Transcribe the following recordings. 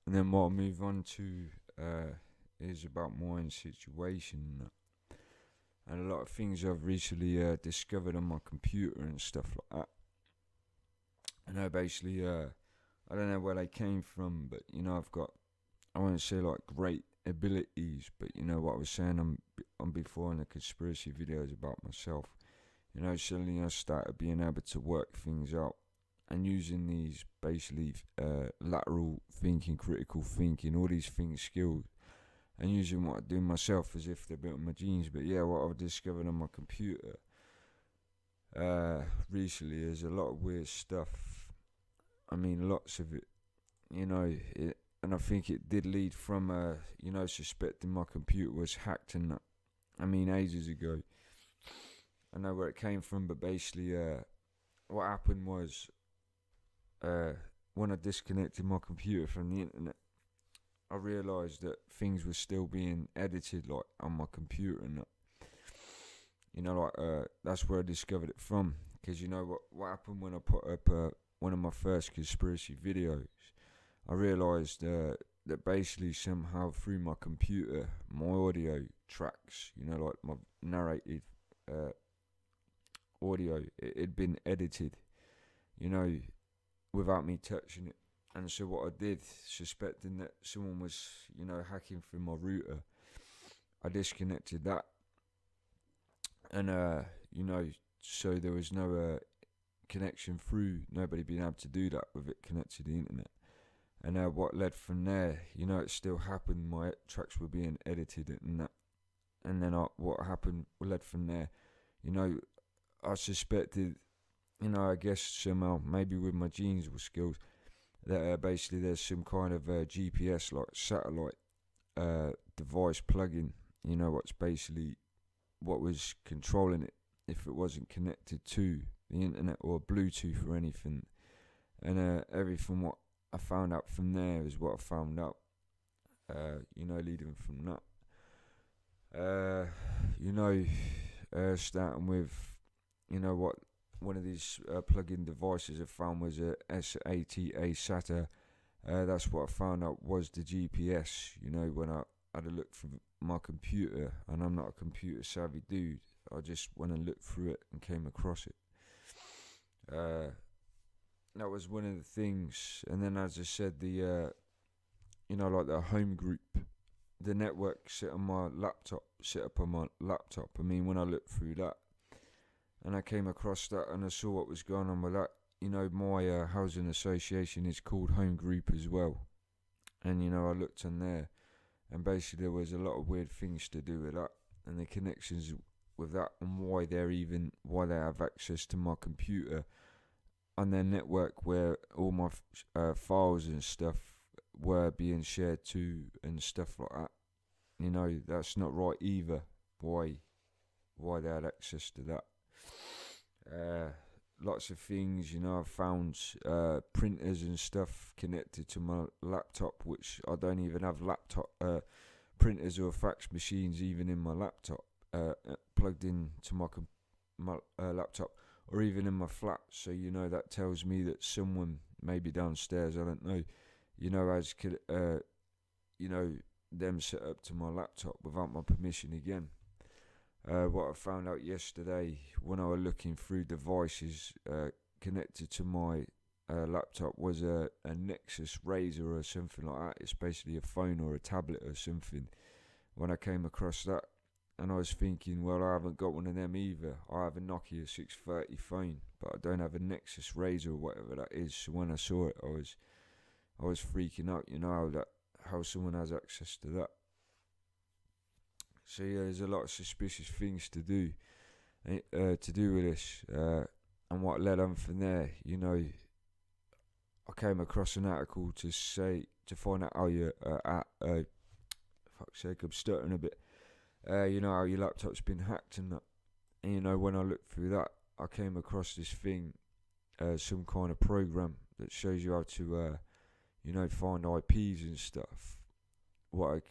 And then what I move on to is about my own situation and a lot of things I've recently discovered on my computer and stuff like that. And I basically, I don't know where they came from, but I've got, I won't say like great abilities, but what I was saying on before in the conspiracy videos about myself. Suddenly I started being able to work things out and using these basically lateral thinking, critical thinking, all these things skills, and using what I do myself as if they're built in my genes. But yeah, what I've discovered on my computer recently is a lot of weird stuff. I mean, lots of it, and I think it did lead from, suspecting my computer was hacked and that. I mean, ages ago. I know where it came from, but basically, what happened was, when I disconnected my computer from the internet, I realised that things were still being edited, like on my computer and that. That's where I discovered it from. Because what happened when I put up one of my first conspiracy videos, I realised that basically somehow through my computer, my audio tracks, like my narrated audio, it had been edited, without me touching it. And so what I did, suspecting that someone was, hacking through my router, I disconnected that. And, so there was no connection through, nobody being able to do that with it connected to the internet. And what led from there, it still happened, my tracks were being edited and that. And then what happened, led from there, I suspected, I guess somehow, maybe with my genes or skills, that basically there's some kind of GPS, like satellite device plug-in, what's basically what was controlling it if it wasn't connected to the internet or Bluetooth or anything. And everything what I found out from there is what I found out, leading from that. Starting with, what one of these plug-in devices I found was a SATA SATA. That's what I found out was the GPS. When I had a look through my computer, and I'm not a computer savvy dude, I just went and looked through it and came across it. That was one of the things. And then, as I said, the like the home group, the network set up on my laptop. I mean, when I looked through that, and I came across that, and I saw what was going on with that. My housing association is called Home Group as well, and I looked on there, and basically there was a lot of weird things to do with that, and the connections with that, and why they have access to my computer on their network, where all my files and stuff were being shared to, and stuff like that. That's not right either. Why they had access to that? Lots of things, I've found printers and stuff connected to my laptop, which I don't even have laptop printers or fax machines even in my laptop, plugged into my laptop, or even in my flat. So that tells me that someone maybe downstairs, I don't know, has them set up to my laptop without my permission again. What I found out yesterday when I was looking through devices connected to my laptop was a Nexus Razor or something like that. It's basically a phone or a tablet or something. When I came across that, and I was thinking, well, I haven't got one of them either. I have a Nokia 630 phone, but I don't have a Nexus Razor or whatever that is. So when I saw it, I was freaking out. How someone has access to that. So yeah, there's a lot of suspicious things to do with this, and what led on from there. I came across an article to find out how fuck's sake, I'm stuttering a bit. How your laptop's been hacked and that. And when I looked through that, I came across this thing, some kind of program that shows you how to, find IPs and stuff. What I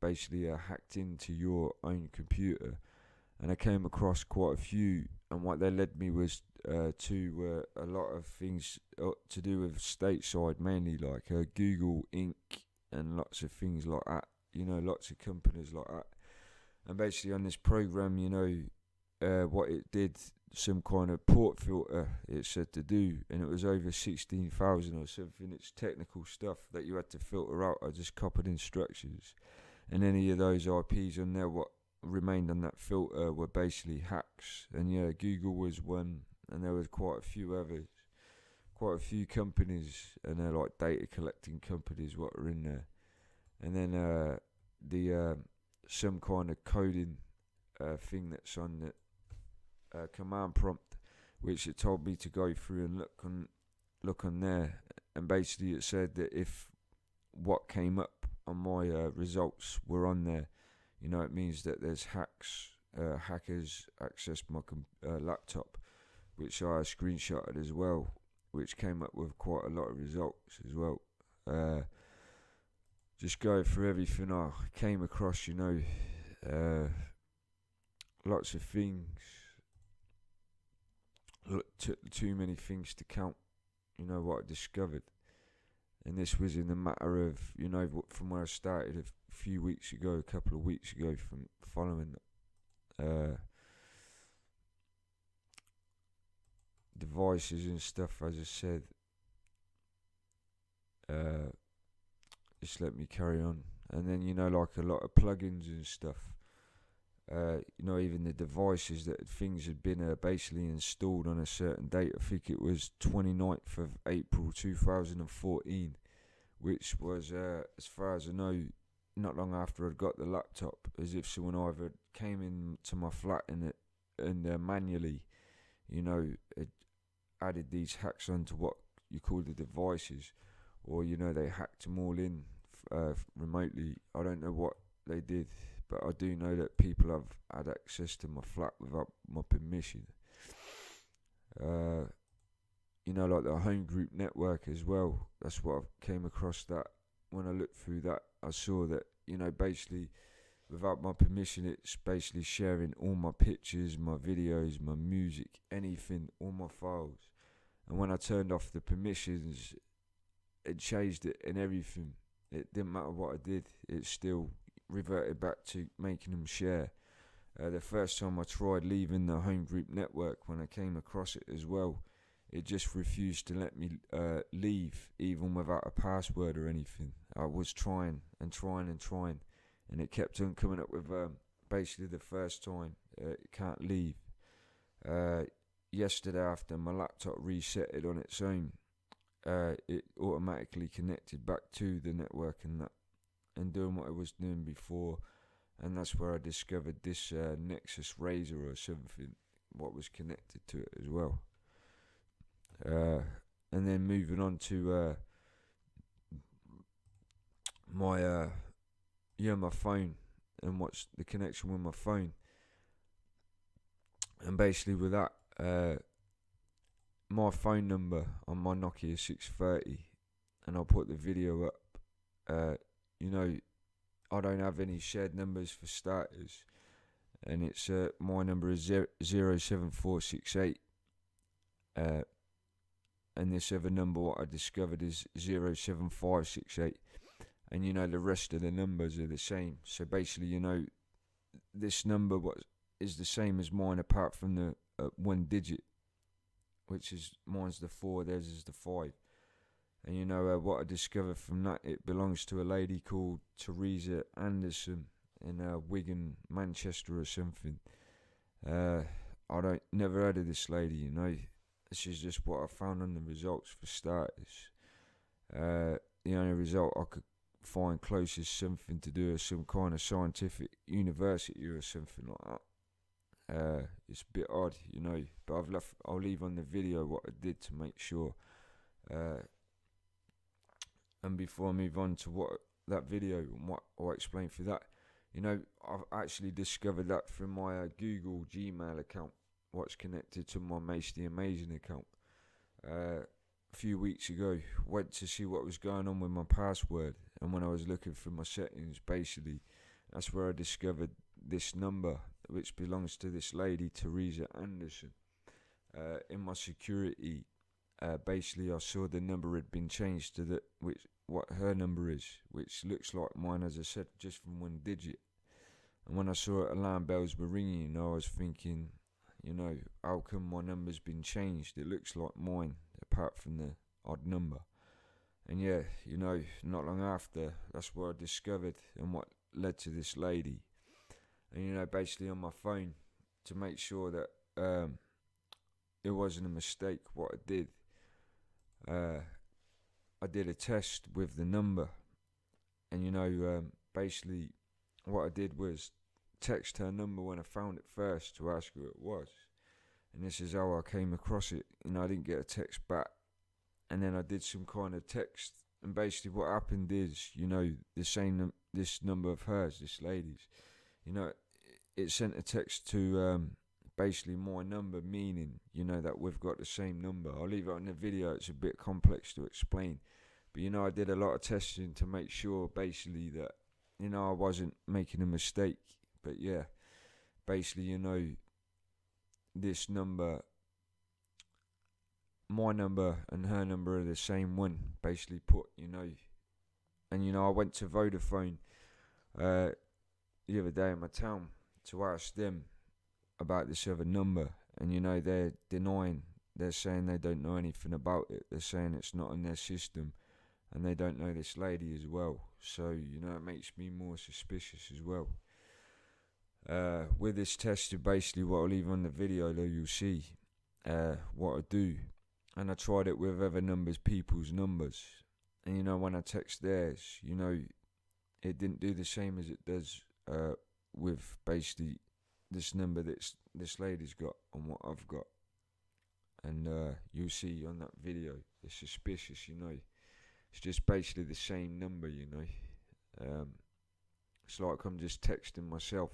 basically hacked into your own computer, and I came across quite a few, and what they led me was to a lot of things to do with stateside, mainly like Google Inc. and lots of things like that. Lots of companies like that. And basically on this program, what it did, some kind of port filter it said to do, and it was over 16,000 or something. It's technical stuff that you had to filter out. I just copied instructions, and any of those IPs on there what remained on that filter were basically hacks. And yeah, Google was one, and there was quite a few others, quite a few companies, and they're like data collecting companies what are in there. And then the some kind of coding thing that's on the command prompt, which it told me to go through and look on there. And basically it said that if what came up on my results were on there, it means that there's hackers accessed my laptop, which I screenshotted as well, which came up with quite a lot of results as well. Just going through everything I came across, lots of things. Too many things to count, what I discovered. And this was in the matter of, from where I started a few weeks ago, a couple of weeks ago, from following devices and stuff, as I said. Just let me carry on. And then, like a lot of plugins and stuff. Even the devices that things had been basically installed on a certain date. I think it was 29th of April 2014, which was, as far as I know, not long after I'd got the laptop, as if someone either came into my flat and manually, had added these hacks onto what you call the devices, or, they hacked them all in remotely. I don't know what they did, but I do know that people have had access to my flat without my permission. Like the home group network as well. That's what I came across. That when I looked through that, I saw that, basically without my permission, it's basically sharing all my pictures, my videos, my music, anything, all my files. And when I turned off the permissions, it changed it and everything. It didn't matter what I did, it still reverted back to making them share. The first time I tried leaving the home group network, when I came across it as well, it just refused to let me leave, even without a password or anything. I was trying and trying and trying, and it kept on coming up with basically the first time, it can't leave. Yesterday, after my laptop resetted on its own, it automatically connected back to the network and doing what I was doing before. And that's where I discovered this Nexus Razor or something, what was connected to it as well. And then moving on to my phone, and what's the connection with my phone. And basically with that, my phone number on my Nokia 630, and I'll put the video up. I don't have any shared numbers for starters, and it's my number is 07468, and this other number what I discovered is 07568, and the rest of the numbers are the same. So basically, this number is the same as mine, apart from the one digit, which is mine's the 4, theirs is the 5. And what I discovered from that, it belongs to a lady called Teresa Anderson in Wigan, Manchester or something. I never heard of this lady, This is just what I found on the results for starters. The only result I could find close is something to do with some kind of scientific university or something like that. It's a bit odd, but I'll leave on the video what I did to make sure. And before I move on to what that video and what I'll explain through that, I've actually discovered that through my Google Gmail account, what's connected to my Mace, a.k.a. account. A few weeks ago, went to see what was going on with my password, and when I was looking through my settings, basically, that's where I discovered this number, which belongs to this lady, Teresa Anderson. In my security, basically I saw the number had been changed to what her number is, which looks like mine, as I said, just from one digit. And when I saw alarm bells were ringing, I was thinking, how come my number's been changed? It looks like mine, apart from the odd number. And yeah, not long after, that's what I discovered and what led to this lady. And basically on my phone, to make sure that it wasn't a mistake, what I did a test with the number. And basically what I did was text her number when I found it first to ask who it was. And this is how I came across it. I didn't get a text back. And then I did some kind of text. And basically what happened is, this number of hers, this lady's, it sent a text to basically my number, meaning, that we've got the same number. I'll leave it on the video, it's a bit complex to explain. But, I did a lot of testing to make sure, basically, that, I wasn't making a mistake. But, yeah, basically, this number, my number and her number are the same one, basically put, And, I went to Vodafone the other day in my town to ask them about this other number. And, they're denying. They're saying they don't know anything about it. They're saying it's not in their system. And they don't know this lady as well. So, it makes me more suspicious as well. With this test, basically what I'll leave on the video, though, you'll see what I do. And I tried it with other people's numbers. And, when I text theirs, it didn't do the same as it does with basically this number that this lady's got and what I've got. And you'll see on that video, it's suspicious, It's just basically the same number, It's like I'm just texting myself.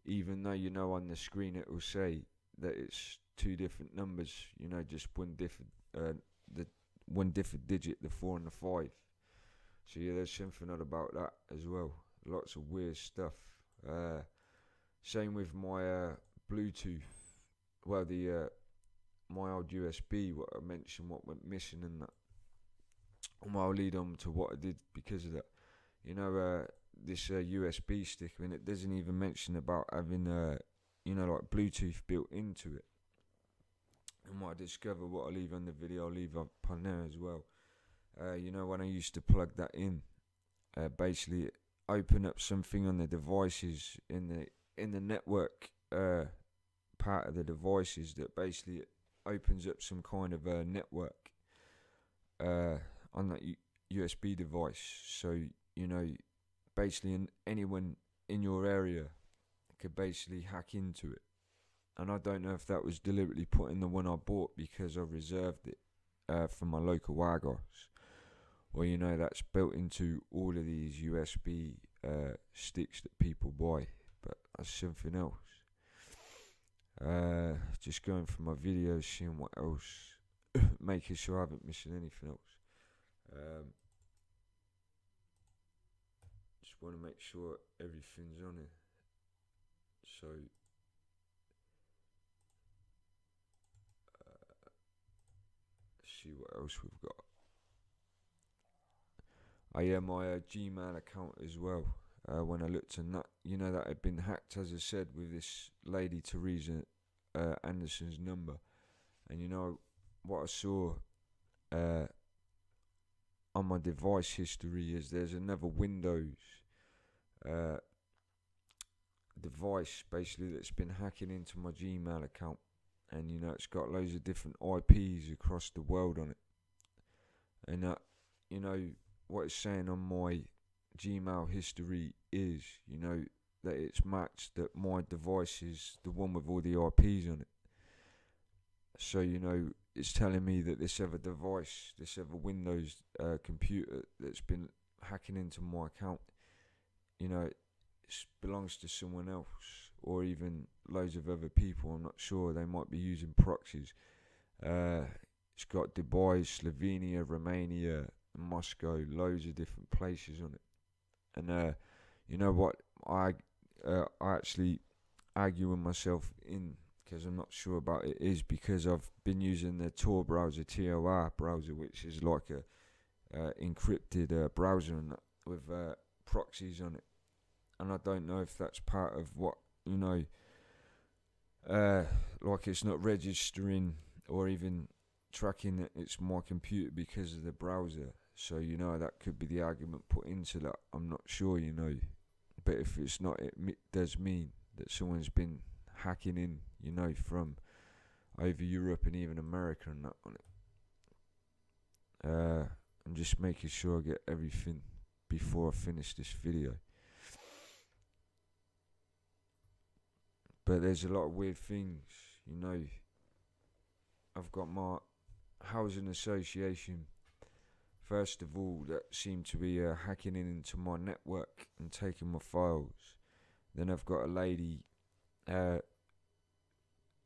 Even though, on the screen it will say that it's two different numbers, just one different, the one different digit, the 4 and the 5. So yeah, there's something odd about that as well. Lots of weird stuff. Same with my Bluetooth. Well, my old USB, what I mentioned, what went missing and that. And I'll lead on to what I did because of that. This USB stick, it doesn't even mention about having, like Bluetooth built into it. And what I discovered, what I'll leave on the video, I'll leave up on there as well. When I used to plug that in, basically open up something on the devices in the network part of the devices, that basically it opens up some kind of a network on that USB device. So basically anyone in your area could basically hack into it. And I don't know if that was deliberately put in the one I bought because I reserved it from my local Wagos, or that's built into all of these USB sticks that people buy. But that's something else. Just going through my videos, seeing what else, making sure I haven't missed anything else. Just want to make sure everything's on it. So see what else we've got. My Gmail account as well. When I looked in that, that had been hacked, as I said, with this lady Teresa Anderson's number. And what I saw on my device history is there's another Windows device basically that's been hacking into my Gmail account. And it's got loads of different IPs across the world on it. And what it's saying on my Gmail history is, that it's matched that my device is the one with all the IPs on it. So, it's telling me that this other device, this other Windows computer that's been hacking into my account, it belongs to someone else, or even loads of other people. I'm not sure. They might be using proxies. It's got Dubai, Slovenia, Romania, Moscow, loads of different places on it. And you know what? I actually argue with myself in, because I'm not sure about it, is because I've been using the Tor browser, TOR browser, which is like encrypted browser and that, with proxies on it. And I don't know if that's part of what, you know, like it's not registering or even tracking that it's my computer because of the browser. So, you know, that could be the argument put into that. I'm not sure, you know. But if it's not, it does mean that someone's been hacking in, you know, from over Europe and even America and that on it. I'm just making sure I get everything before I finish this video. But there's a lot of weird things, you know. I've got my housing association, first of all, that seem to be hacking into my network and taking my files. Then I've got a lady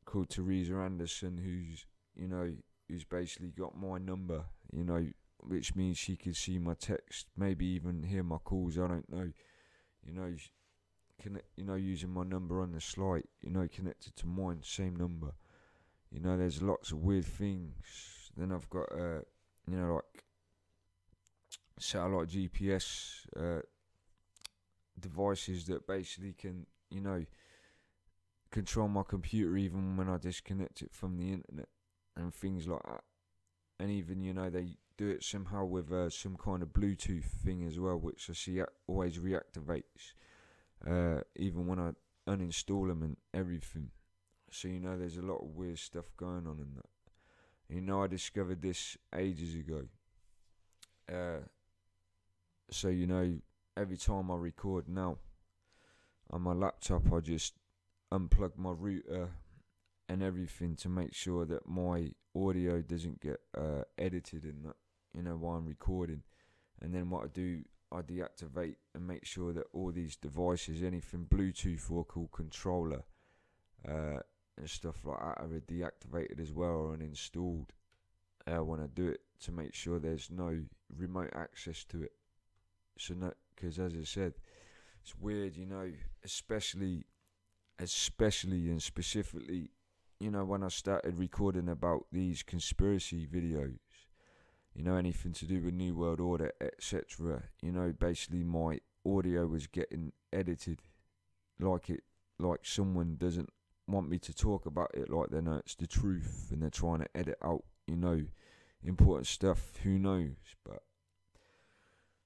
called Teresa Anderson who's basically got my number, you know, which means she could see my text, maybe even hear my calls, I don't know, using my number on the slide, connected to mine, same number. There's lots of weird things. Then I've got, like satellite GPS devices that basically can, control my computer even when I disconnect it from the internet and things like that. And even, they do it somehow with some kind of Bluetooth thing as well, which I see always reactivates, even when I uninstall them and everything. So, there's a lot of weird stuff going on in that. I discovered this ages ago. So, every time I record now on my laptop, I just unplug my router and everything to make sure that my audio doesn't get edited in that, while I'm recording. And then what I do, I deactivate and make sure that all these devices, anything Bluetooth or called controller, and stuff like that, are deactivated as well or uninstalled when I do it, to make sure there's no remote access to it. So, because as I said, it's weird, especially and specifically, when I started recording about these conspiracy videos, anything to do with New World Order, etc. Basically my audio was getting edited like someone doesn't want me to talk about it, like they know it's the truth and they're trying to edit out, important stuff, who knows. But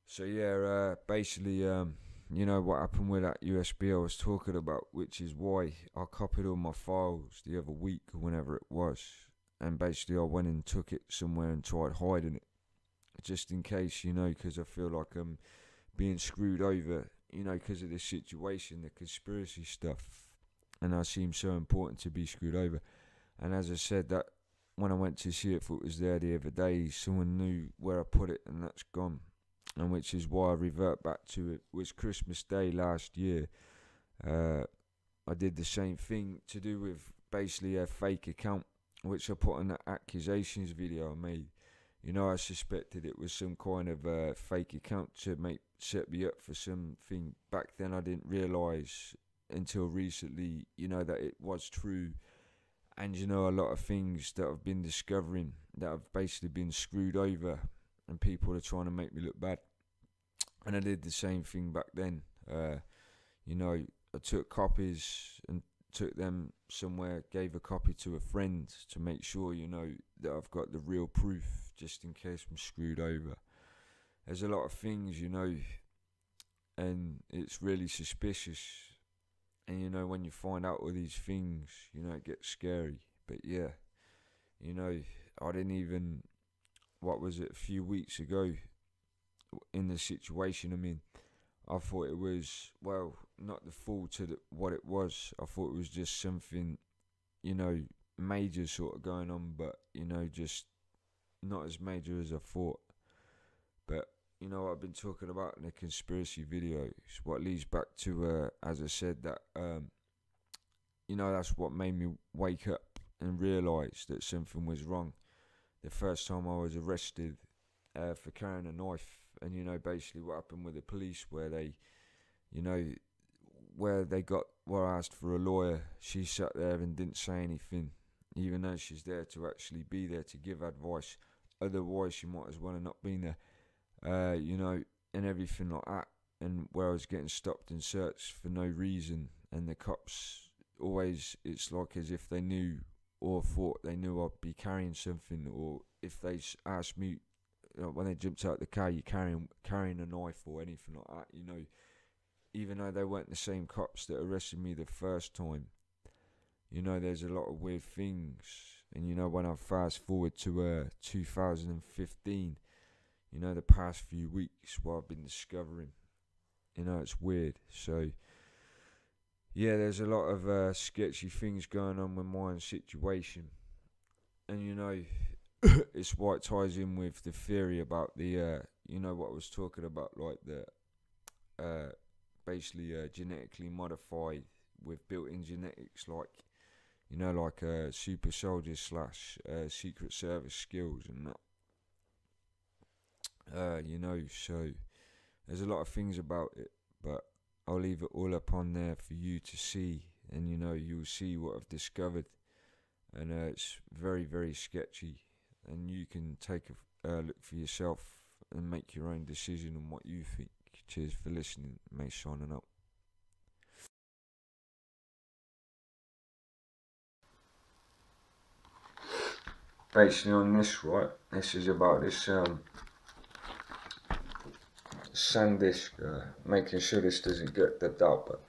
so yeah, basically, what happened with that USB I was talking about, which is why I copied all my files the other week or whenever it was, and basically I went and took it somewhere and tried hiding it, just in case, because I feel like I'm being screwed over, because of this situation, the conspiracy stuff, and I seem so important to be screwed over. And as I said, that when I went to see if it was there the other day, someone knew where I put it, and that's gone. And which is why I revert back to it. It was Christmas Day last year. I did the same thing to do with basically a fake account, which I put on the accusations video I made. I suspected it was some kind of fake account to set me up for something. Back then I didn't realise until recently, that it was true. And a lot of things that I've been discovering, that I've basically been screwed over, and people are trying to make me look bad. And I did the same thing back then. I took copies and took them somewhere, gave a copy to a friend to make sure, that I've got the real proof, just in case I'm screwed over. There's a lot of things, and it's really suspicious. And when you find out all these things, it gets scary. But yeah, I didn't even, what was it, a few weeks ago, in the situation I'm in, I thought it was, well, not the full to what it was. I thought it was just something, major sort of going on, but, just not as major as I thought. But, what I've been talking about in the conspiracy videos, what leads back to, as I said, that, that's what made me wake up and realise that something was wrong. The first time I was arrested for carrying a knife, and basically what happened with the police, where they, were asked for a lawyer, she sat there and didn't say anything, even though she's there to actually be there to give advice. Otherwise, she might as well have not been there. you know, and everything like that. And where I was getting stopped and searched for no reason, and the cops always, it's like as if they knew or thought they knew I'd be carrying something, or if they asked me, when they jumped out the car, you carrying a knife or anything like that, you know, even though they weren't the same cops that arrested me the first time. You know, there's a lot of weird things. And you know, when I fast forward to 2015, you know, the past few weeks, what I've been discovering, you know, it's weird. So yeah, there's a lot of sketchy things going on with my situation. And you know, it's what ties in with the theory about the you know, what I was talking about, like the basically genetically modified with built-in genetics, like, you know, like super soldier slash secret service skills and that. You know, so there's a lot of things about it, but I'll leave it all up on there for you to see, and you know, you'll see what I've discovered, and it's very, very sketchy, and you can take a look for yourself and make your own decision on what you think. Cheers for listening. Mace signing up. Basically on this, right, this is about this SanDisk, making sure this doesn't get dubbed out, but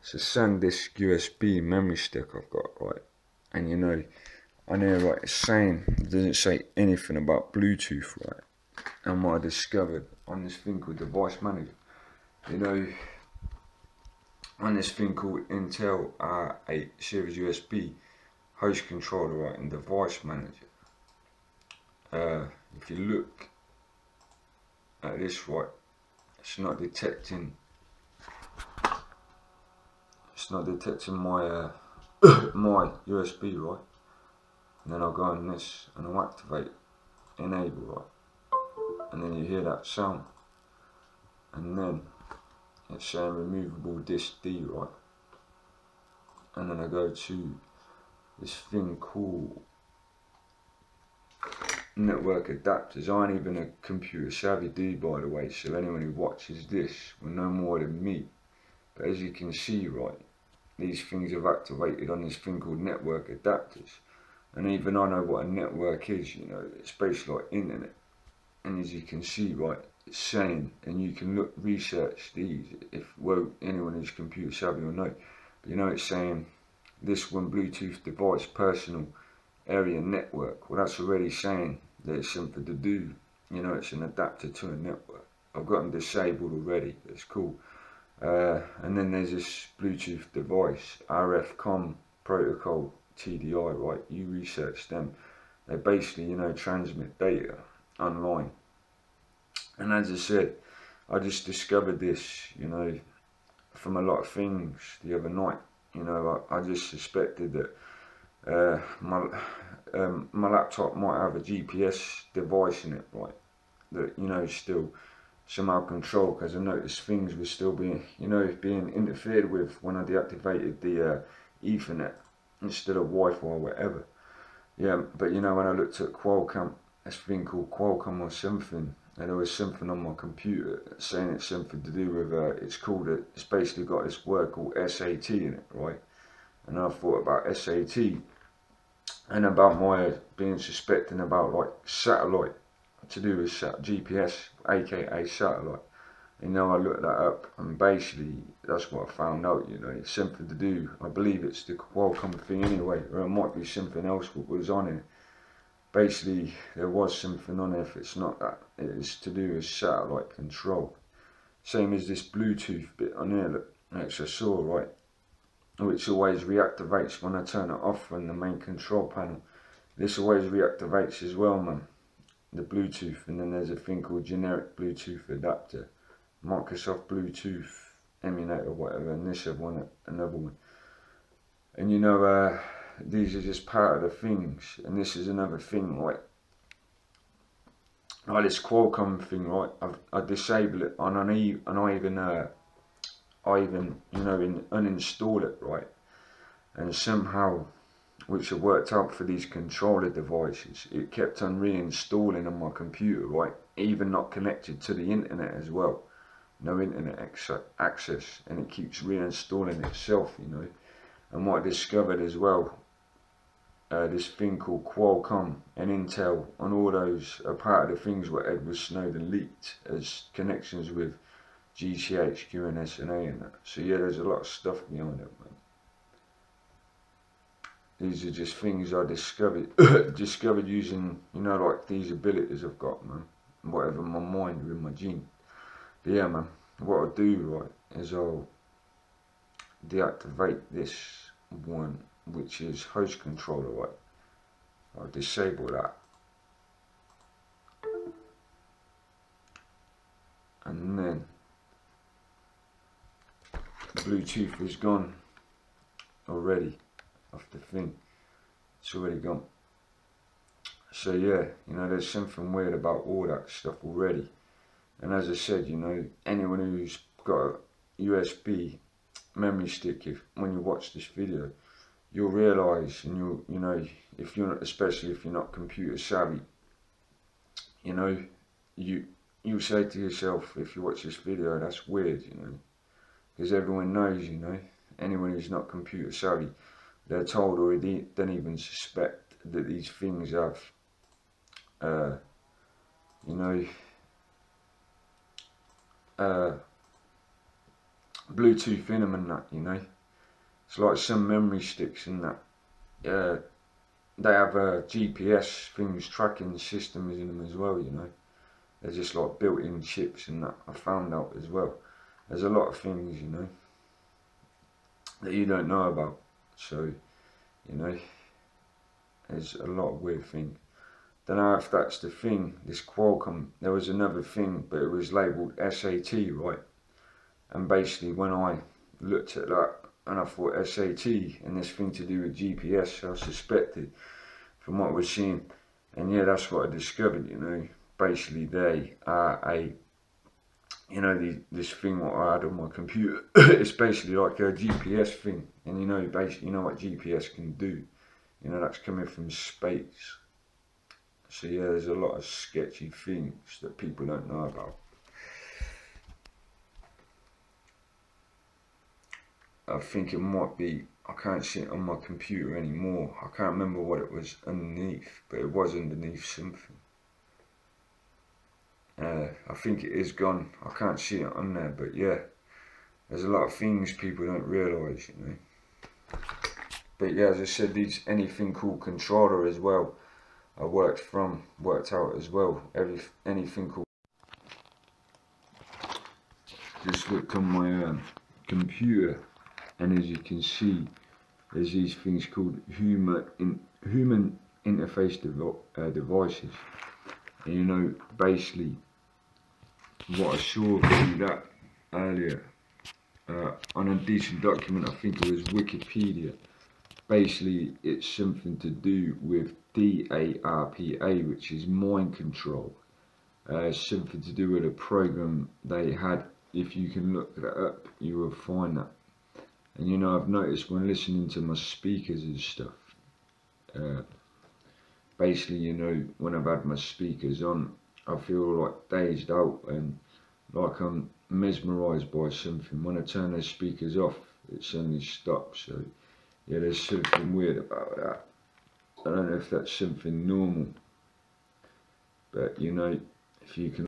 it's a SanDisk USB memory stick I've got, right, and you know, on here, right, it's saying, it doesn't say anything about Bluetooth, right, and what I discovered on this thing called Device Manager, you know, on this thing called Intel A series USB host controller, right, and Device Manager, if you look at this, right, it's not detecting my my USB, right, and then I'll go on this and I'll activate enable, right, and then you hear that sound, and then it's saying removable disk D, right, and then I go to this thing called network adapters. I ain't even a computer savvy dude, by the way, so anyone who watches this will know more than me, but as you can see, right, these things have activated on this thing called network adapters, and even I know what a network is, you know, it's basically like internet, and as you can see, right, it's saying, and you can look, research these, if, well, anyone who's computer savvy will know, but you know, it's saying this one Bluetooth device personal area network. Well, that's already saying that it's something to do, you know, it's an adapter to a network. I've got them disabled already, that's cool. And then there's this Bluetooth device, RF com protocol TDI, right, you research them, they basically, you know, transmit data online, and as I said, I just discovered this, you know, from a lot of things the other night, you know, I just suspected that my laptop might have a GPS device in it, right, that, you know, still somehow controlled, because I noticed things were still being, you know, being interfered with when I deactivated the Ethernet instead of Wi-Fi or whatever. Yeah, but you know, when I looked at Qualcomm, this thing called Qualcomm or something, and there was something on my computer saying it's something to do with, it's basically got this word called SAT in it, right? And I thought about SAT and about my being suspecting about like satellite, to do with GPS, a.k.a. satellite. You know, I looked that up, and basically that's what I found out, you know, it's something to do, I believe it's the Qualcomm thing anyway, or it might be something else what was on it. Basically, there was something on it, if it's not that, it is to do with satellite control. Same as this Bluetooth bit on here, look, which I saw, right, which always reactivates when I turn it off from the main control panel. This always reactivates as well, man, the Bluetooth. And then there's a thing called generic Bluetooth adapter, Microsoft Bluetooth emulator or whatever, and this one, another one. And you know, these are just part of the things, and this is another thing, right, like this Qualcomm thing, right, I disable it, and I even you know, uninstall it, right, and somehow, which have worked out for these controller devices, it kept on reinstalling on my computer, right, even not connected to the internet as well. No internet access, and it keeps reinstalling itself, you know. And what I discovered as well, this thing called Qualcomm and Intel, and all those are part of the things what Edward Snowden leaked as connections with GCHQ and SNA and that. So yeah, there's a lot of stuff behind it, man. These are just things I discovered discovered using, you know, like these abilities I've got, man. Whatever my mind or in my gene. But yeah, man, what I'll do, right, is I'll deactivate this one, which is host controller, right. I'll disable that. And then Bluetooth is gone already off the thing. It's already gone. So yeah, you know, there's something weird about all that stuff already. And as I said, you know, anyone who's got a USB memory stick, when you watch this video, you'll realise, and you know, if you're not, especially if you're not computer savvy, you know, you say to yourself, if you watch this video, that's weird, you know, because everyone knows, you know, anyone who's not computer savvy, they're told, or they don't even suspect that these things have, you know, Bluetooth in them and that, you know. It's like some memory sticks and that. They have GPS things, tracking systems in them as well, you know. They're just like built-in chips and that. I found out as well. There's a lot of things, you know, that you don't know about. So, you know, there's a lot of weird things. Don't know if that's the thing, this Qualcomm. There was another thing, but it was labelled SAT, right? And basically when I looked at that, and I thought SAT and this thing to do with GPS, I suspected from what we're seeing. And yeah, that's what I discovered, you know. Basically they are you know, this thing what I had on my computer, it's basically like a GPS thing. And you know, basically, you know what GPS can do. You know, that's coming from space. So yeah, there's a lot of sketchy things that people don't know about. I think it might be, I can't see it on my computer anymore. I can't remember what it was underneath, but it was underneath something. I think it is gone. I can't see it on there, but yeah, there's a lot of things people don't realise, you know. But yeah, as I said, anything called controller as well, I worked out as well. Anything called. Just looked on my computer, and as you can see, there's these things called human interface devices. And you know, basically, what I saw through that earlier on a decent document, I think it was Wikipedia. Basically, it's something to do with DARPA, which is mind control. Something to do with a program they had. If you can look that up, you will find that. And you know, I've noticed when listening to my speakers and stuff, basically, you know, when I've had my speakers on, I feel like dazed out and like I'm mesmerised by something. When I turn those speakers off, it suddenly stops. So yeah, there's something weird about that. I don't know if that's something normal, but you know, if you can